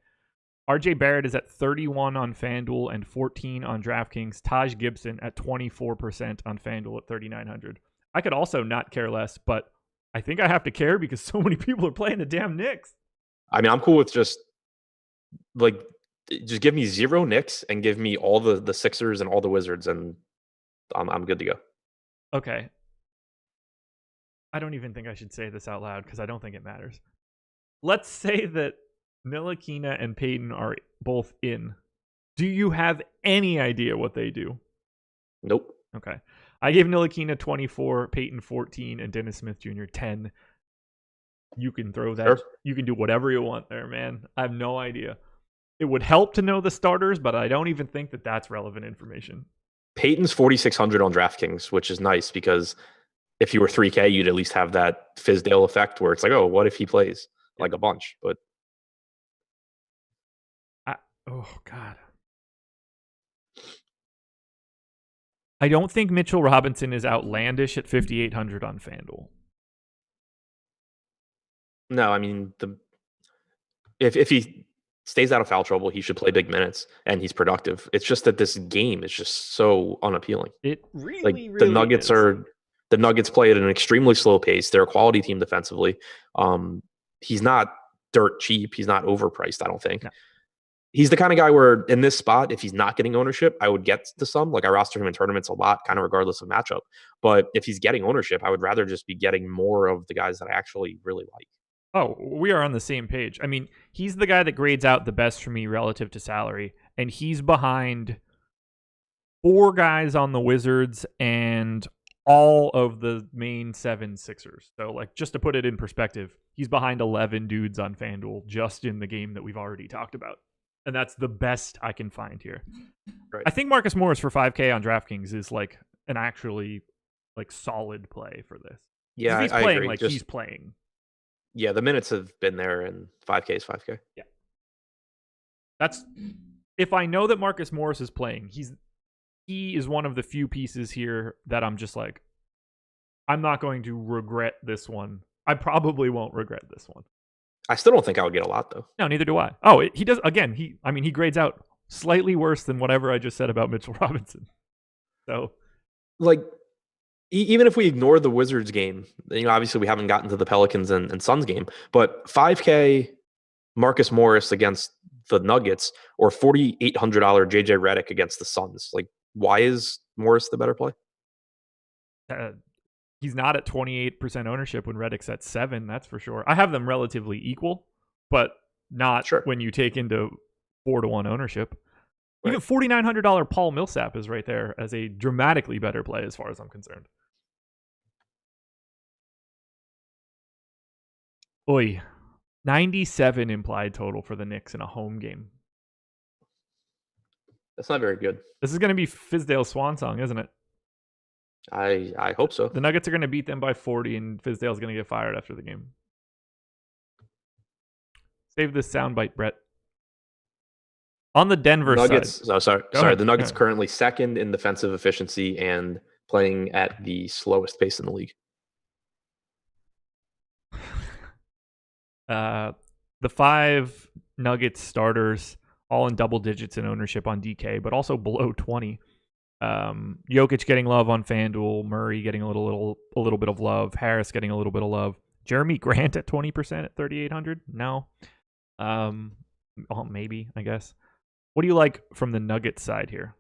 RJ Barrett is at 31 on FanDuel and 14 on DraftKings. Taj Gibson at 24% on FanDuel at 3,900. I could also not care less, but I think I have to care because so many people are playing the damn Knicks. I mean, I'm cool with just give me 0 Knicks and give me all the Sixers and all the Wizards, and I'm good to go. Okay. I don't even think I should say this out loud because I don't think it matters. Let's say that Ntilikina and Payton are both in. Do you have any idea what they do? Nope. Okay. I gave Ntilikina 24, Payton 14, and Dennis Smith Jr. 10. You can throw that. Sure. You can do whatever you want there, man. I have no idea. It would help to know the starters, but I don't even think that that's relevant information. Payton's 4,600 on DraftKings, which is nice because if you were 3K, you'd at least have that Fizdale effect where it's like, oh, what if he plays like a bunch? But oh, God. I don't think Mitchell Robinson is outlandish at 5,800 on FanDuel. No, I mean, if he stays out of foul trouble, he should play big minutes, and he's productive. It's just that this game is just so unappealing. It really, really the Nuggets is. The Nuggets play at an extremely slow pace. They're a quality team defensively. He's not dirt cheap. He's not overpriced, I don't think. No. He's the kind of guy where in this spot, if he's not getting ownership, I would get to some. Like I roster him in tournaments a lot, kind of regardless of matchup. But if he's getting ownership, I would rather just be getting more of the guys that I actually really like. Oh, we are on the same page. I mean, he's the guy that grades out the best for me relative to salary. And he's behind 4 guys on the Wizards and all of the main 7 Sixers. So, like, just to put it in perspective, he's behind 11 dudes on FanDuel just in the game that we've already talked about. And that's the best I can find here. Right. I think Marcus Morris for 5K on DraftKings is like an actually like solid play for this. Yeah, he's playing agree. Like he's playing. Yeah, the minutes have been there, and 5K is 5K. Yeah, that's if I know that Marcus Morris is playing. He is one of the few pieces here that I'm just like, I'm not going to regret this one. I probably won't regret this one. I still don't think I would get a lot, though. No, neither do I. Oh, he does. Again, he grades out slightly worse than whatever I just said about Mitchell Robinson. So, like, even if we ignore the Wizards game, obviously we haven't gotten to the Pelicans and Suns game, but 5K Marcus Morris against the Nuggets or $4,800 JJ Redick against the Suns. Like, why is Morris the better play? He's not at 28% ownership when Redick's at 7, that's for sure. I have them relatively equal, but not when you take into 4-1 ownership. Right. Even $4,900 Paul Millsap is right there as a dramatically better play as far as I'm concerned. Oy. 97 implied total for the Knicks in a home game. That's not very good. This is going to be Fizdale's swan song, isn't it? I hope so. The Nuggets are going to beat them by 40, and Fizdale's going to get fired after the game. Save this soundbite, Brett. On the Denver Nuggets, side. Oh, sorry. The Nuggets currently second in defensive efficiency and playing at the slowest pace in the league. The 5 Nuggets starters, all in double digits in ownership on DK, but also below 20. Jokic getting love on FanDuel, Murray getting a little bit of love, Harris getting a little bit of love. Jeremy Grant at 20% at 3,800? No. Well, maybe, I guess. What do you like from the Nuggets side here?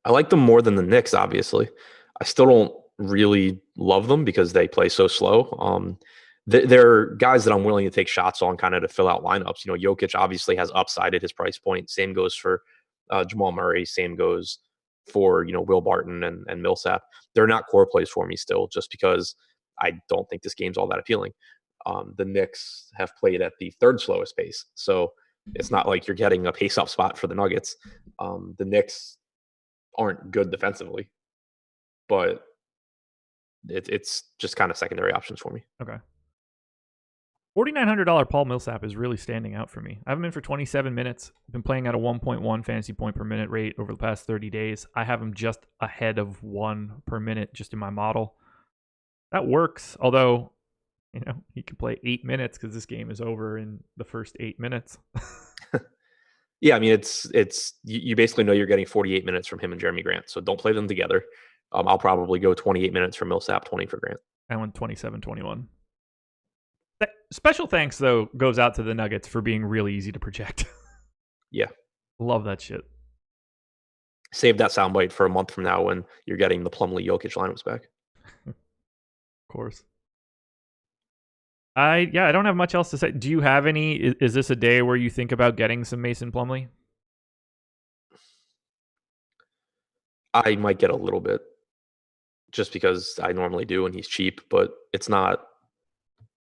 I like them more than the Knicks, obviously. I still don't really love them because they play so slow. They're guys that I'm willing to take shots on kind of to fill out lineups. Jokic obviously has upside at his price point. Same goes for Jamal Murray. Same goes for, Will Barton and Millsap. They're not core plays for me still just because I don't think this game's all that appealing. The Knicks have played at the third slowest pace. So it's not like you're getting a pace-up spot for the Nuggets. The Knicks aren't good defensively, but it's just kind of secondary options for me. Okay. $4,900 Paul Millsap is really standing out for me. I have him in for 27 minutes. Been playing at a 1.1 fantasy point per minute rate over the past 30 days. I have him just ahead of 1 per minute just in my model. That works, although, he could play 8 minutes because this game is over in the first 8 minutes. Yeah, I mean, it's you basically know you're getting 48 minutes from him and Jeremy Grant, so don't play them together. I'll probably go 28 minutes for Millsap, 20 for Grant. I went 27-21. Special thanks, though, goes out to the Nuggets for being really easy to project. Yeah. Love that shit. Save that soundbite for a month from now when you're getting the Plumlee Jokic lineups back. Of course. I don't have much else to say. Do you have any? Is this a day where you think about getting some Mason Plumlee? I might get a little bit just because I normally do and he's cheap, but it's not.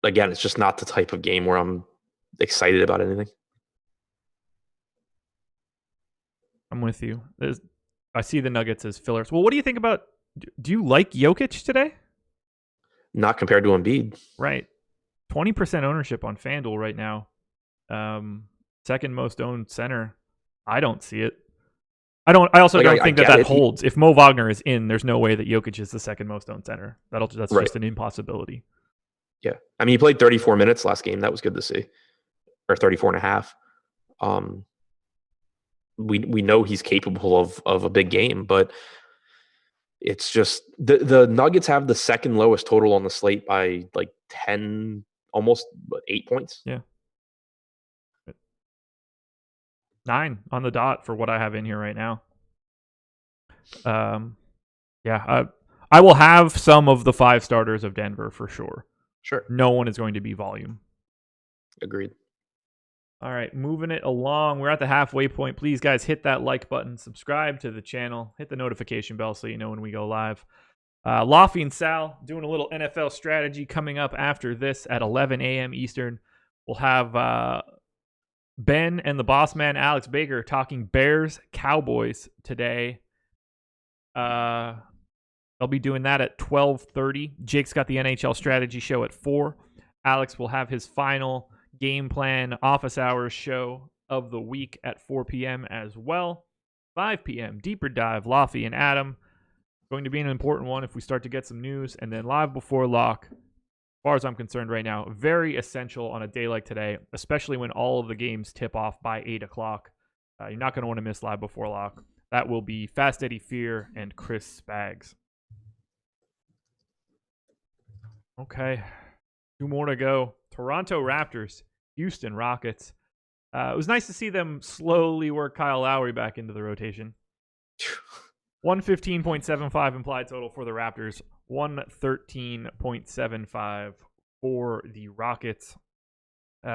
Again, it's just not the type of game where I'm excited about anything. I'm with you. I see the Nuggets as fillers. Well, what do you think about? Do you like Jokic today? Not compared to Embiid. Right. 20% ownership on FanDuel right now. Second most owned center. I don't see it. I also don't think that holds. If Mo Wagner is in, there's no way that Jokic is the second most owned center. That's right. Just an impossibility. Yeah. I mean, he played 34 minutes last game. That was good to see. Or 34 and a half. We know he's capable of a big game, but it's just the Nuggets have the second lowest total on the slate by like 10, almost 8 points. Yeah. 9 on the dot for what I have in here right now. I will have some of the 5 starters of Denver for sure. Sure. No one is going to be volume. Agreed. All right, moving it along. We're at the halfway point. Please, guys, hit that like button, subscribe to the channel, hit the notification bell so you know when we go live. Laffy and Sal doing a little NFL strategy coming up after this at 11 a.m. Eastern. We'll have Ben and the boss man, Alex Baker, talking Bears Cowboys today. I'll be doing that at 12:30. Jake's got the NHL strategy show at 4. Alex will have his final game plan office hours show of the week at 4 p.m. as well. 5 p.m. Deeper Dive, Laffy and Adam. Going to be an important one if we start to get some news. And then live before lock, as far as I'm concerned right now, very essential on a day like today, especially when all of the games tip off by 8 o'clock. You're not going to want to miss live before lock. That will be Fast Eddie Fear and Chris Spags. Okay, 2 more to go. Toronto Raptors, Houston Rockets. It was nice to see them slowly work Kyle Lowry back into the rotation. 115.75 implied total for the Raptors. 113.75 for the Rockets.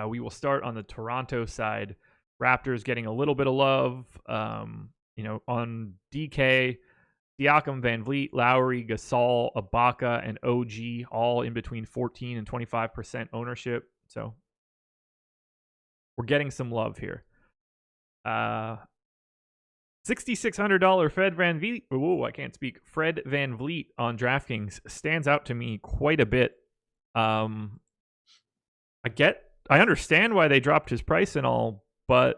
We will start on the Toronto side. Raptors getting a little bit of love. On DK, Siakam, Van Vliet, Lowry, Gasol, Ibaka, and OG, all in between 14 and 25% ownership. So we're getting some love here. $6,600 Fred Van Vliet. Whoa, I can't speak. Fred Van Vliet on DraftKings stands out to me quite a bit. I understand why they dropped his price and all, but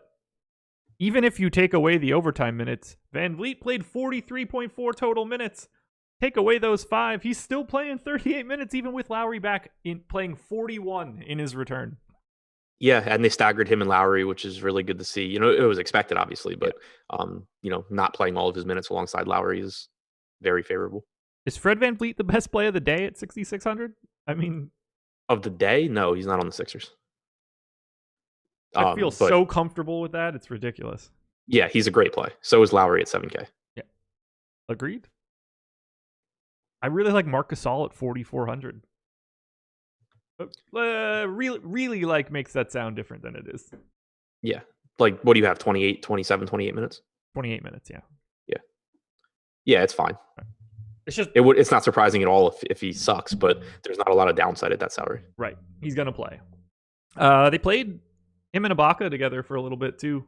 even if you take away the overtime minutes, Van Vliet played 43.4 total minutes. Take away those 5, he's still playing 38 minutes, even with Lowry back in playing 41 in his return. Yeah, and they staggered him and Lowry, which is really good to see. It was expected, obviously, but not playing all of his minutes alongside Lowry is very favorable. Is Fred Van Vliet the best play of the day at 6,600? I mean, of the day? No, he's not on the Sixers. I feel But so comfortable with that. It's ridiculous. yeah, he's a great play. So is Lowry at 7K. Yeah. Agreed. I really like Marc Gasol at 4,400. Really like makes that sound different than it is. Yeah. Like, what do you have? 28, 27, 28 minutes? 28 minutes, yeah. Yeah. Yeah, it's fine. It's just it's not surprising at all if he sucks, but there's not a lot of downside at that salary. Right. He's gonna play. They played him and Ibaka together for a little bit too,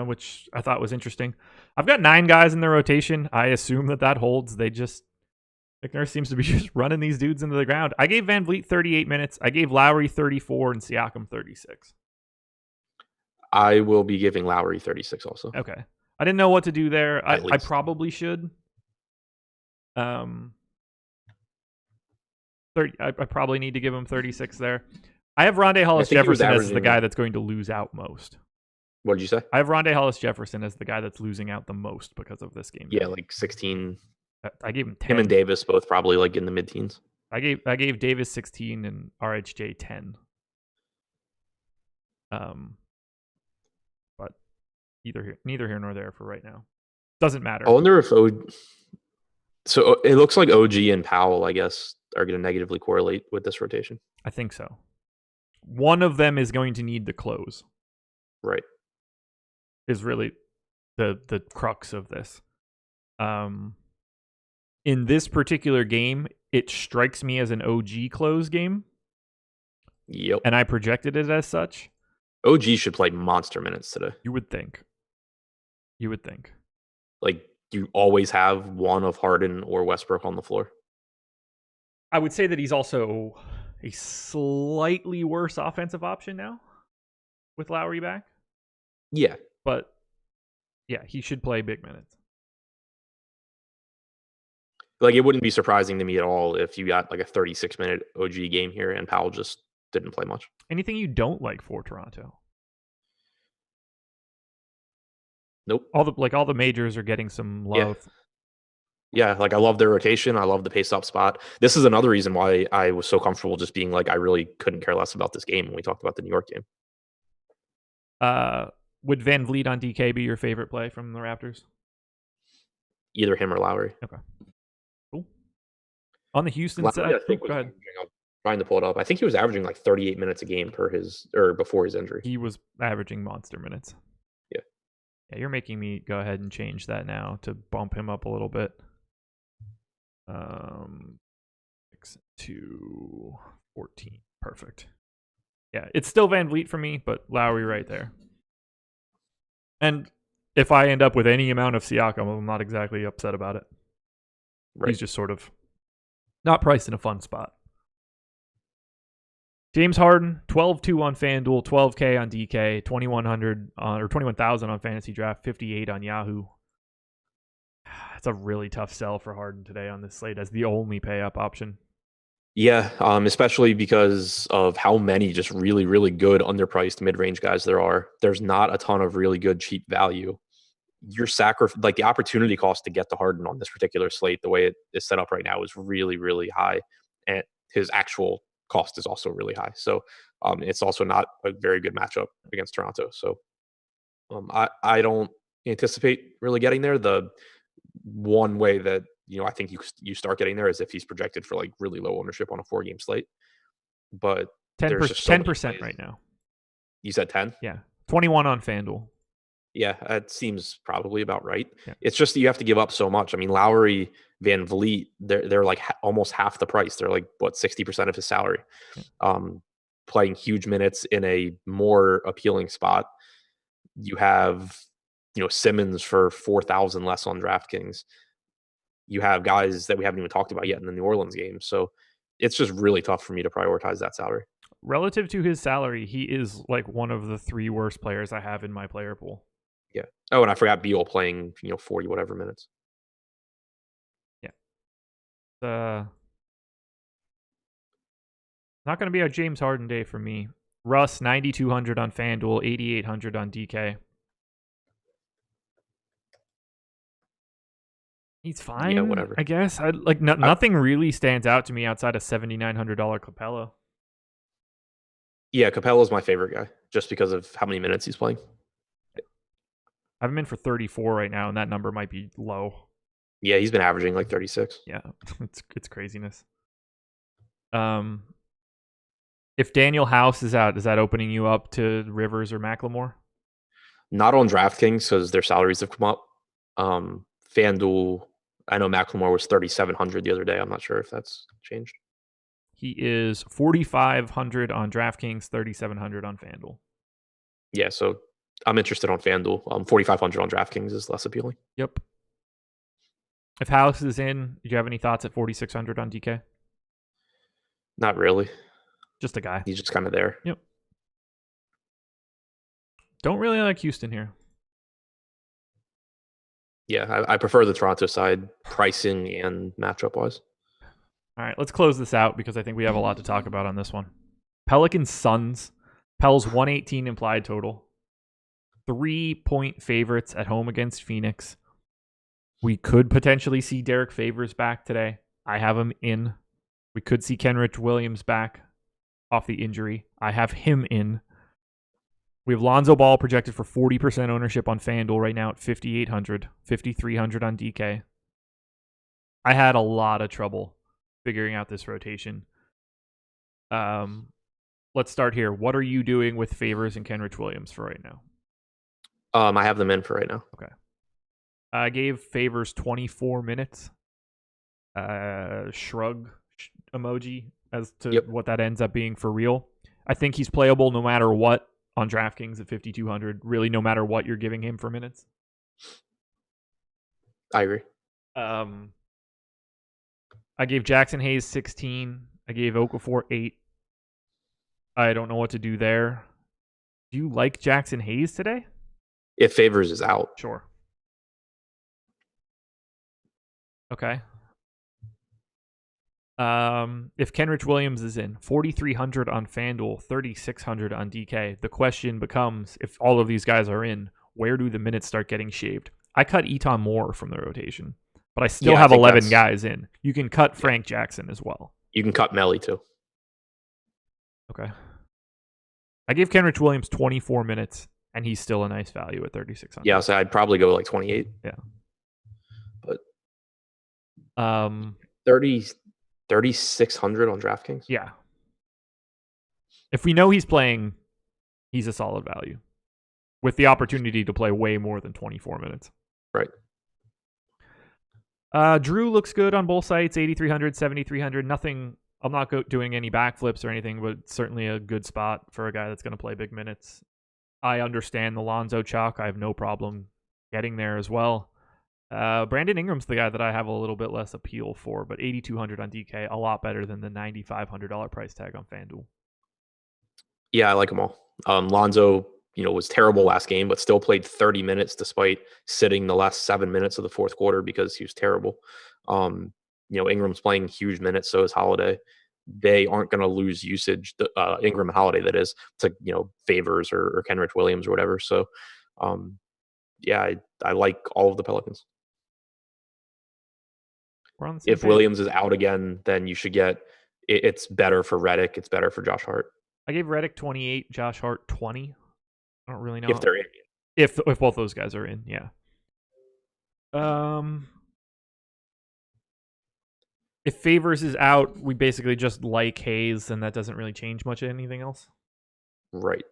which I thought was interesting. I've got 9 guys in the rotation. I assume that holds. Nick Nurse seems to be just running these dudes into the ground. I gave Van Vliet 38 minutes. I gave Lowry 34 and Siakam 36. I will be giving Lowry 36 also. Okay. I didn't know what to do there. I probably should. 30. I probably need to give him 36 there. I have Rondé Hollis-Jefferson as the guy that's going to lose out most. What did you say? I have Rondé Hollis-Jefferson as the guy that's losing out the most because of this game. Yeah, like 16. I gave him 10. Him and Davis both probably like in the mid-teens. I gave Davis 16 and RHJ 10. But neither here nor there for right now. Doesn't matter. I wonder if so it looks like OG and Powell, I guess, are going to negatively correlate with this rotation. I think so. One of them is going to need the close. Right. Is really the crux of this. In this particular game, it strikes me as an OG close game. Yep. And I projected it as such. OG should play monster minutes today. You would think. Like, you always have one of Harden or Westbrook on the floor. I would say that he's also a slightly worse offensive option now with Lowry back. Yeah. But, yeah, he should play big minutes. Like, it wouldn't be surprising to me at all if you got like a 36-minute OG game here and Powell just didn't play much. Anything you don't like for Toronto? Nope. All the majors are getting some love. Yeah, like I love their rotation. I love the pace-up spot. This is another reason why I was so comfortable just being like, I really couldn't care less about this game when we talked about the New York game. Would Van Vliet on DK be your favorite play from the Raptors? Either him or Lowry. Okay. Cool. On the Houston Lowry, side, I think I'm trying to pull it up. I think he was averaging like 38 minutes a game before his injury. He was averaging monster minutes. Yeah. Yeah, you're making me go ahead and change that now to bump him up a little bit. 6 to 14. Perfect. Yeah, it's still Van Vliet for me, but Lowry right there. And if I end up with any amount of Siakam, I'm not exactly upset about it. Right. He's just sort of not priced in a fun spot. James Harden, 12-2 on FanDuel, 12K on DK, 2,100 or 21,000 on Fantasy Draft, 58 on Yahoo. It's a really tough sell for Harden today on this slate as the only pay-up option. Yeah, especially because of how many just really, really good underpriced mid-range guys there are. There's not a ton of really good cheap value. Your like the opportunity cost to get to Harden on this particular slate, the way it is set up right now, is really, really high, and his actual cost is also really high. So it's also not a very good matchup against Toronto. So I don't anticipate really getting there. The one way that I think you start getting there is if he's projected for like really low ownership on a 4-game slate. But 10% right now. You said 10? Yeah, 21 on FanDuel. Yeah, that seems probably about right. Yeah. It's just that you have to give up so much. I mean, Lowry, Van Vliet, they're like almost half the price. They're like 60% of his salary. Yeah. Playing huge minutes in a more appealing spot. You have Simmons for 4,000 less on DraftKings. You have guys that we haven't even talked about yet in the New Orleans game. So it's just really tough for me to prioritize that salary. Relative to his salary, he is like one of the 3 worst players I have in my player pool. Yeah. Oh, and I forgot Beal playing 40 whatever minutes. Yeah. Not going to be a James Harden day for me. Russ, 9,200 on FanDuel, 8,800 on DK. He's fine. Yeah, whatever. I guess. Nothing really stands out to me outside of $7,900 Capella. Yeah, Capella's my favorite guy, just because of how many minutes he's playing. I have him in for 34 right now, and that number might be low. Yeah, he's been averaging like 36. Yeah, it's craziness. If Daniel House is out, is that opening you up to Rivers or McLemore? Not on DraftKings because their salaries have come up. FanDuel, I know McLemore was 3,700 the other day. I'm not sure if that's changed. He is 4,500 on DraftKings, 3,700 on FanDuel. Yeah, so I'm interested on FanDuel. 4,500 on DraftKings is less appealing. Yep. If House is in, do you have any thoughts at 4,600 on DK? Not really. Just a guy. He's just kind of there. Yep. Don't really like Houston here. Yeah, I prefer the Toronto side, pricing and matchup wise. All right, let's close this out because I think we have a lot to talk about on this one. Pelicans Suns. Pel's 118 implied total. 3-point favorites at home against Phoenix. We could potentially see Derek Favors back today. I have him in. We could see Kenrich Williams back off the injury. I have him in. We have Lonzo Ball projected for 40% ownership on FanDuel right now at 5,800, 5,300 on DK. I had a lot of trouble figuring out this rotation. Let's start here. What are you doing with Favors and Kenrich Williams for right now? I have them in for right now. Okay. I gave Favors 24 minutes. Shrug emoji as to what that ends up being for real. I think he's playable no matter what on DraftKings at 5,200. Really, no matter what you're giving him for minutes. I agree. I gave Jackson Hayes 16. I gave Okafor 8. I don't know what to do there. Do you like Jackson Hayes today? If Favors is out. Sure. Okay. If Kenrich Williams is in, 4,300 on FanDuel, 3,600 on DK. The question becomes, if all of these guys are in, where do the minutes start getting shaved? I cut Eton Moore from the rotation, but I still have 11 guys in. You can cut Frank Jackson as well. You can cut Melly too. Okay. I gave Kenrich Williams 24 minutes, and he's still a nice value at 3,600. Yeah, so I'd probably go like 28. Yeah. But 3,600 on DraftKings? Yeah. If we know he's playing, he's a solid value with the opportunity to play way more than 24 minutes. Right. Drew looks good on both sites, 8,300, 7,300. Nothing, I'm not doing any backflips or anything, but certainly a good spot for a guy that's going to play big minutes. I understand the Lonzo chalk. I have no problem getting there as well. Brandon Ingram's the guy that I have a little bit less appeal for, but 8,200 on DK, a lot better than the $9,500 price tag on FanDuel. Yeah, I like them all. Lonzo, was terrible last game, but still played 30 minutes despite sitting the last 7 minutes of the fourth quarter because he was terrible. Ingram's playing huge minutes, so is Holiday. They aren't going to lose usage, Ingram and Holiday, that is, to Favors or Kenrich Williams or whatever. So, I like all of the Pelicans. If Williams is out again, then you should get it's better for Redick. It's better for Josh Hart. I gave Redick 28, Josh Hart 20. I don't really know if they're in. If both those guys are in, yeah. If Favors is out, we basically just like Hayes, and that doesn't really change much of anything else. Right.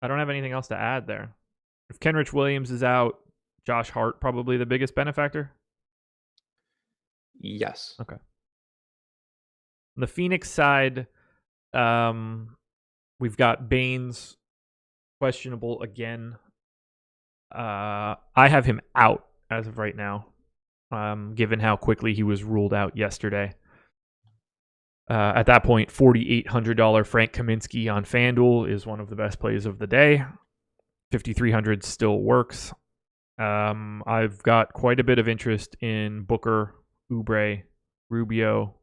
I don't have anything else to add there. If Kenrich Williams is out, Josh Hart probably the biggest benefactor? Yes. Okay. On the Phoenix side, we've got Baines questionable again. I have him out as of right now, given how quickly he was ruled out yesterday. At that point, $4,800 Frank Kaminsky on FanDuel is one of the best plays of the day. 5,300 still works. I've got quite a bit of interest in Booker, Oubre, Rubio.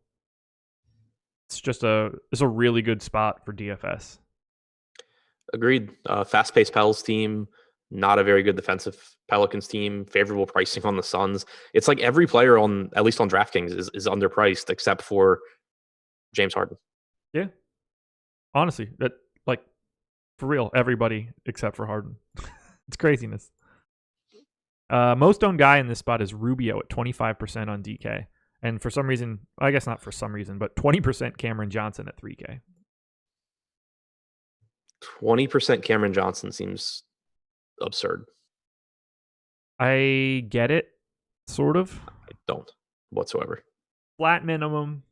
It's a really good spot for DFS. Agreed. Fast-paced Pels team, not a very good defensive Pelicans team, favorable pricing on the Suns. It's like every player at least on DraftKings is underpriced except for James Harden. Yeah. Honestly, that like for real, everybody except for Harden. It's craziness. Most owned guy in this spot is Rubio at 25% on DK. And for some reason, I guess not for some reason, but 20% Cameron Johnson at 3K. 20% Cameron Johnson seems absurd. I get it, sort of. I don't whatsoever. Flat minimum.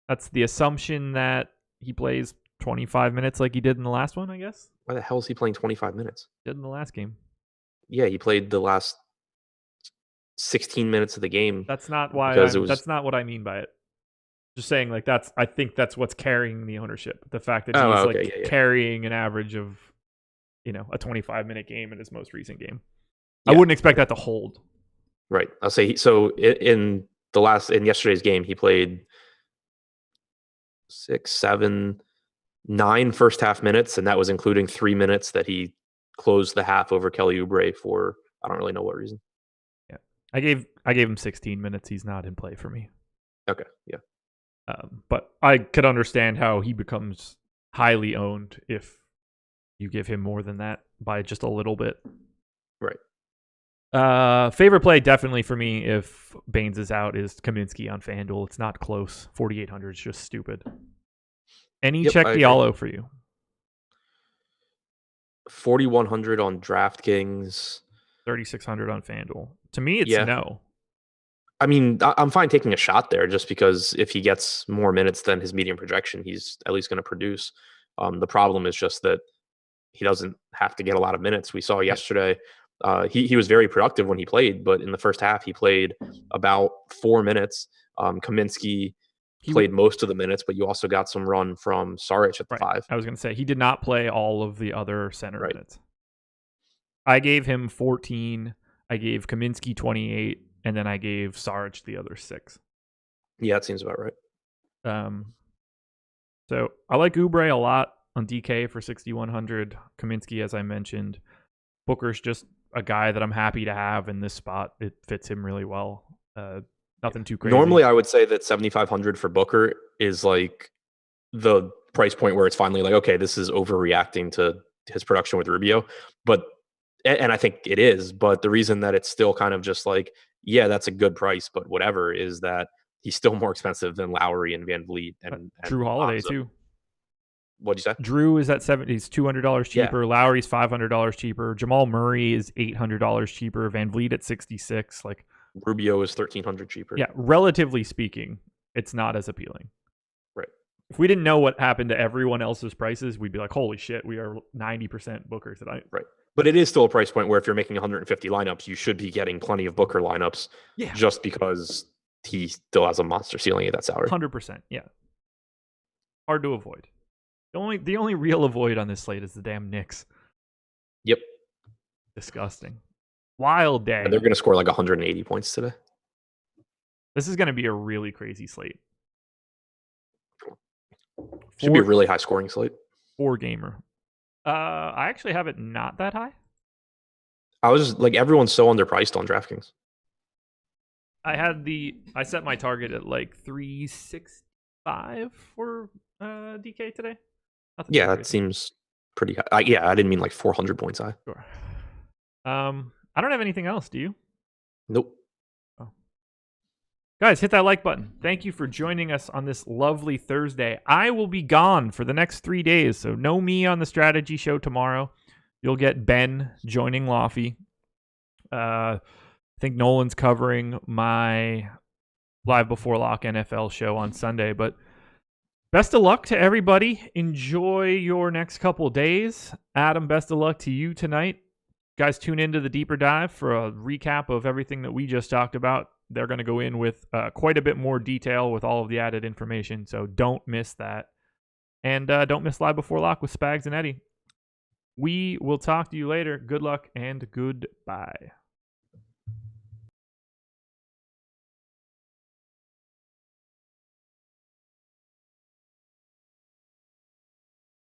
That's the assumption that he plays 25 minutes like he did in the last one, I guess. Why the hell is he playing 25 minutes? Did in the last game. Yeah, he played the last 16 minutes of the game. That's not why. That's not what I mean by it. Just saying, like I think that's what's carrying the ownership. The fact that he's carrying an average of, a 25-minute game in his most recent game. Yeah. I wouldn't expect that to hold. Right. I'll say so. In yesterday's game, he played 6, 7, 9 first half minutes, and that was including 3 minutes that he closed the half over Kelly Oubre for I don't really know what reason. Yeah, I gave him 16 minutes. He's not in play for me. Okay, yeah. But I could understand how he becomes highly owned if you give him more than that by just a little bit. Right. Favorite play definitely for me if Baines is out is Kaminsky on FanDuel. It's not close. 4,800 is just stupid. Any check Diallo for you? 4,100 on DraftKings. 3,600 on FanDuel. To me, it's no. I mean, I'm fine taking a shot there just because if he gets more minutes than his median projection, he's at least going to produce. The problem is just that he doesn't have to get a lot of minutes. We saw yesterday, he was very productive when he played, but in the first half, he played about 4 minutes. Kaminsky played most of the minutes, but you also got some run from Saric at the 5. I was going to say, he did not play all of the other center minutes. I gave him 14. I gave Kaminsky 28. And then I gave Saric the other 6. Yeah, that seems about right. So I like Oubre a lot on DK for 6,100. Kaminsky, as I mentioned. Booker's just a guy that I'm happy to have in this spot. It fits him really well. Nothing too crazy. Normally, I would say that 7,500 for Booker is like the price point where it's finally like, okay, this is overreacting to his production with Rubio. And I think it is. But the reason that it's still kind of just like, yeah, that's a good price, but whatever, is that he's still more expensive than Lowry and Van Vliet and Drew Holiday too. What'd you say? Drew is at he's $200 cheaper. Yeah. Lowry's $500 cheaper. Jamal Murray is $800 cheaper. Van Vliet at 66. Like Rubio is $1,300 cheaper. Yeah, relatively speaking, it's not as appealing. Right. If we didn't know what happened to everyone else's prices, we'd be like, holy shit, we are 90% Booker tonight. Right. But it is still a price point where if you're making 150 lineups, you should be getting plenty of Booker lineups just because he still has a monster ceiling at that salary. 100%, yeah. Hard to avoid. The only real avoid on this slate is the damn Knicks. Yep. Disgusting. Wild day. And they're going to score like 180 points today. This is going to be a really crazy slate. Should be a really high scoring slate. 4-gamer. I actually have it not that high. I was like, everyone's so underpriced on DraftKings. I set my target at like 365 for DK today. Yeah, that seems pretty high. I didn't mean like 400 points high. Sure. I don't have anything else. Do you? Nope. Oh. Guys, hit that like button. Thank you for joining us on this lovely Thursday. I will be gone for the next 3 days, so no me on the strategy show tomorrow. You'll get Ben joining Laffy. I think Nolan's covering my Live Before Lock NFL show on Sunday, but best of luck to everybody. Enjoy your next couple days. Adam, best of luck to you tonight. Guys, tune into the Deeper Dive for a recap of everything that we just talked about. They're going to go in with quite a bit more detail with all of the added information, so don't miss that. And don't miss Live Before Lock with Spags and Eddie. We will talk to you later. Good luck and goodbye.